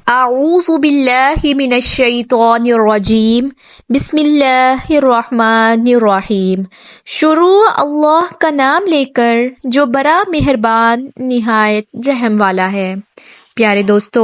اعوذ باللہ من الشیطان الرجیم بسم اللہ الرحمن الرحیم۔ شروع اللہ کا نام لے کر جو بڑا مہربان نہایت رحم والا ہے۔ پیارے دوستو،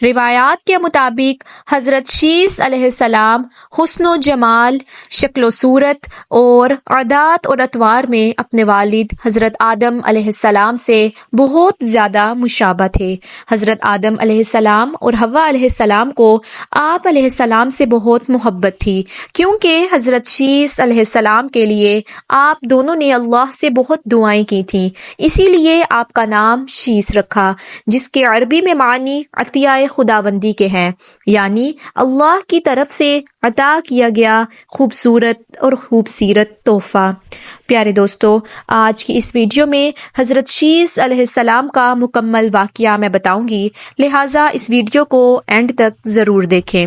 روایات کے مطابق حضرت شیس علیہ السلام حسن و جمال، شکل و صورت اور عادات اور اطوار میں اپنے والد حضرت آدم علیہ السلام سے بہت زیادہ مشابہ تھے۔ حضرت آدم علیہ السلام اور حوا علیہ السلام کو آپ علیہ السلام سے بہت محبت تھی، کیونکہ حضرت شیس علیہ السلام کے لیے آپ دونوں نے اللہ سے بہت دعائیں کی تھیں، اسی لیے آپ کا نام شیس رکھا، جس کے عربی میں معنی عطیہ خداوندی کے ہیں، یعنی اللہ کی طرف سے عطا کیا گیا خوبصورت اور خوبصیرت تحفہ۔ پیارے دوستو، آج کی اس ویڈیو میں حضرت شیس علیہ السلام کا مکمل واقعہ میں بتاؤں گی، لہٰذا اس ویڈیو کو اینڈ تک ضرور دیکھیں۔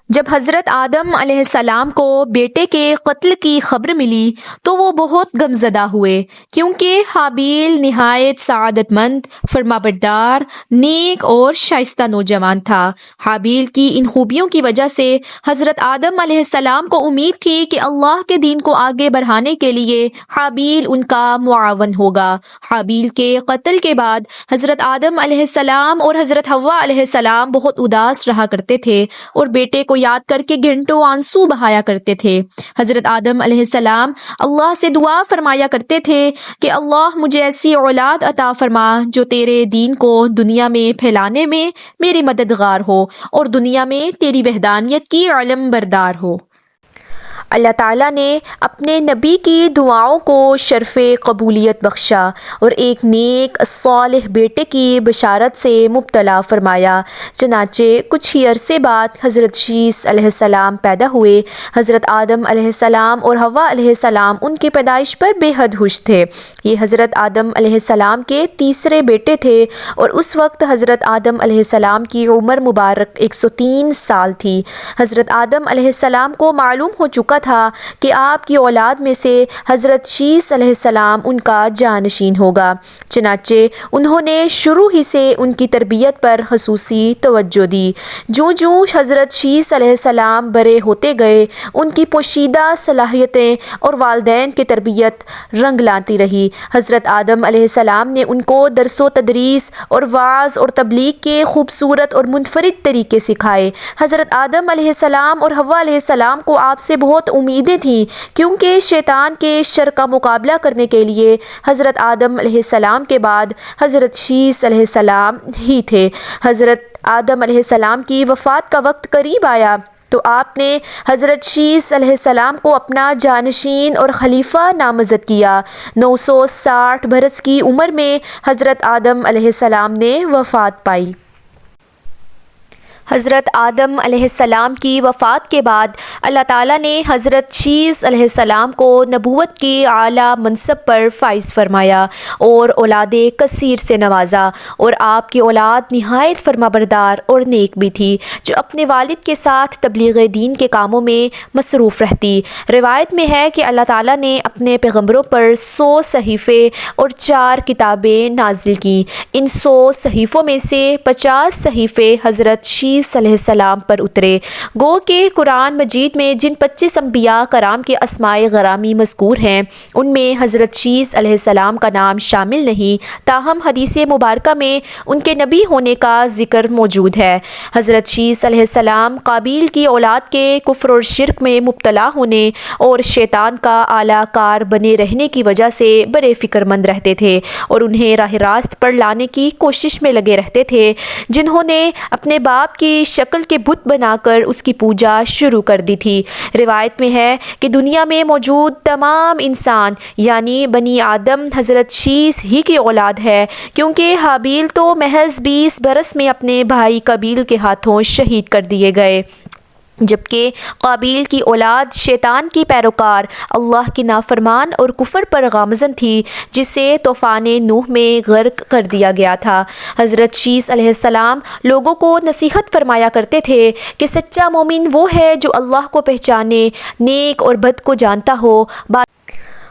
جب حضرت آدم علیہ السلام کو بیٹے کے قتل کی خبر ملی تو وہ بہت غمزدہ ہوئے، کیونکہ حابیل نہایت سعادت مند، فرمانبردار، نیک اور شائستہ نوجوان تھا۔ حابیل کی ان خوبیوں کی وجہ سے حضرت آدم علیہ السلام کو امید تھی کہ اللہ کے دین کو آگے بڑھانے کے لیے حابیل ان کا معاون ہوگا۔ حابیل کے قتل کے بعد حضرت آدم علیہ السلام اور حضرت حوا علیہ السلام بہت اداس رہا کرتے تھے اور بیٹے کو یاد کر کے گھنٹوں آنسو بہایا کرتے تھے۔ حضرت آدم علیہ السلام اللہ سے دعا فرمایا کرتے تھے کہ اللہ مجھے ایسی اولاد عطا فرما جو تیرے دین کو دنیا میں پھیلانے میں میری مددگار ہو اور دنیا میں تیری وحدانیت کی علم بردار ہو۔ اللہ تعالیٰ نے اپنے نبی کی دعاؤں کو شرف قبولیت بخشا اور ایک نیک صالح بیٹے کی بشارت سے مبتلا فرمایا۔ چنانچہ کچھ ہی عرصے بعد حضرت شیس علیہ السلام پیدا ہوئے۔ حضرت آدم علیہ السلام اور حوا علیہ السلام ان کی پیدائش پر بے حد خوش تھے۔ یہ حضرت آدم علیہ السلام کے تیسرے بیٹے تھے اور اس وقت حضرت آدم علیہ السلام کی عمر مبارک 103 سال تھی۔ حضرت آدم علیہ السلام کو معلوم ہو چکا تھا کہ آپ کی اولاد میں سے حضرت شیس علیہ السلام ان کا جانشین ہوگا، چنانچہ انہوں نے شروع ہی سے ان کی تربیت پر خصوصی توجہ دی۔ جوں حضرت شیس علیہ السلام بڑے ہوتے گئے، ان کی پوشیدہ صلاحیتیں اور والدین کی تربیت رنگ لاتی رہی۔ حضرت آدم علیہ السلام نے ان کو درس و تدریس اور وعظ اور تبلیغ کے خوبصورت اور منفرد طریقے سکھائے۔ حضرت آدم علیہ السلام اور حوا علیہ السلام کو آپ سے بہت امیدیں تھیں، کیونکہ شیطان کے شر کا مقابلہ کرنے کے لیے حضرت آدم علیہ السلام کے بعد حضرت شیس علیہ السلام ہی تھے۔ حضرت آدم علیہ السلام کی وفات کا وقت قریب آیا تو آپ نے حضرت شیس علیہ السلام کو اپنا جانشین اور خلیفہ نامزد کیا۔ 960 برس کی عمر میں حضرت آدم علیہ السلام نے وفات پائی۔ حضرت آدم علیہ السلام کی وفات کے بعد اللہ تعالیٰ نے حضرت شیس علیہ السلام کو نبوت کی اعلیٰ منصب پر فائز فرمایا اور اولاد کثیر سے نوازا، اور آپ کی اولاد نہایت فرمانبردار اور نیک بھی تھی، جو اپنے والد کے ساتھ تبلیغ دین کے کاموں میں مصروف رہتی۔ روایت میں ہے کہ اللہ تعالیٰ نے اپنے پیغمبروں پر 100 صحیفے اور 4 کتابیں نازل کیں۔ ان 100 صحیفوں میں سے 50 صحیفے حضرت شیس علیہ السلام پر اترے۔ گو کہ قرآن مجید میں جن 25 انبیاء کرام کے اسماء غرامی مذکور ہیں، ان میں حضرت شیس علیہ السلام کا نام شامل نہیں، تاہم حدیث مبارکہ میں ان کے نبی ہونے کا ذکر موجود ہے۔ حضرت شیس علیہ السلام قابیل کی اولاد کے کفر اور شرک میں مبتلا ہونے اور شیطان کا اعلیٰ کار بنے رہنے کی وجہ سے بڑے فکر مند رہتے تھے اور انہیں راہ راست پر لانے کی کوشش میں لگے رہتے تھے، جنہوں نے اپنے باپ کی شکل کے بت بنا کر اس کی پوجا شروع کر دی تھی۔ روایت میں ہے کہ دنیا میں موجود تمام انسان یعنی بنی آدم حضرت شیس ہی کی اولاد ہے، کیونکہ حابیل تو محض 20 برس میں اپنے بھائی قابیل کے ہاتھوں شہید کر دیے گئے، جبکہ قابیل کی اولاد شیطان کی پیروکار، اللہ کی نافرمان اور کفر پر گامزن تھی، جسے طوفان نوح میں غرق کر دیا گیا تھا۔ حضرت شیس علیہ السلام لوگوں کو نصیحت فرمایا کرتے تھے کہ سچا مومن وہ ہے جو اللہ کو پہچانے، نیک اور بد کو جانتا ہو،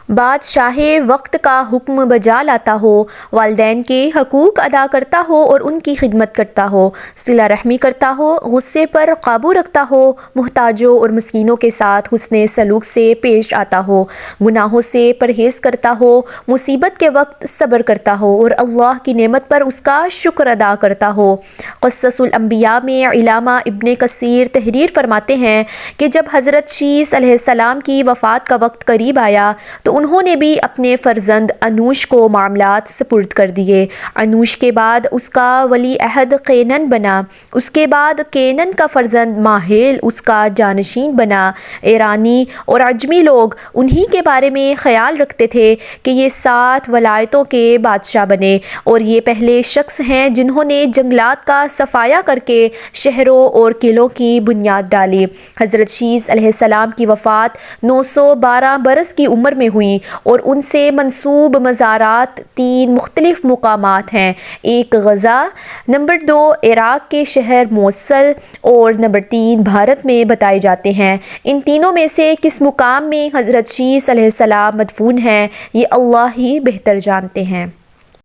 بادشاہ وقت کا حکم بجا لاتا ہو، والدین کے حقوق ادا کرتا ہو اور ان کی خدمت کرتا ہو، صلہ رحمی کرتا ہو، غصے پر قابو رکھتا ہو، محتاجوں اور مسکینوں کے ساتھ حسن سلوک سے پیش آتا ہو، گناہوں سے پرہیز کرتا ہو، مصیبت کے وقت صبر کرتا ہو اور اللہ کی نعمت پر اس کا شکر ادا کرتا ہو۔ قصص الانبیاء میں علامہ ابن کثیر تحریر فرماتے ہیں کہ جب حضرت شیس علیہ السلام کی وفات کا وقت قریب آیا تو انہوں نے بھی اپنے فرزند انوش کو معاملات سپرد کر دیے۔ انوش کے بعد اس کا ولی عہد قینن بنا، اس کے بعد قینن کا فرزند ماہیل اس کا جانشین بنا۔ ایرانی اور عجمی لوگ انہی کے بارے میں خیال رکھتے تھے کہ یہ 7 ولایتوں کے بادشاہ بنے، اور یہ پہلے شخص ہیں جنہوں نے جنگلات کا صفایا کر کے شہروں اور قلعوں کی بنیاد ڈالی۔ حضرت شیس علیہ السلام کی وفات 912 برس کی عمر میں ہوئی اور ان سے منسوب مزارات 3 مختلف مقامات ہیں: ایک غزہ، نمبر 2 عراق کے شہر موصل، اور نمبر 3 بھارت میں بتائے جاتے ہیں۔ ان تینوں میں سے کس مقام میں حضرت شیس علیہ السلام مدفون ہیں، یہ اللہ ہی بہتر جانتے ہیں۔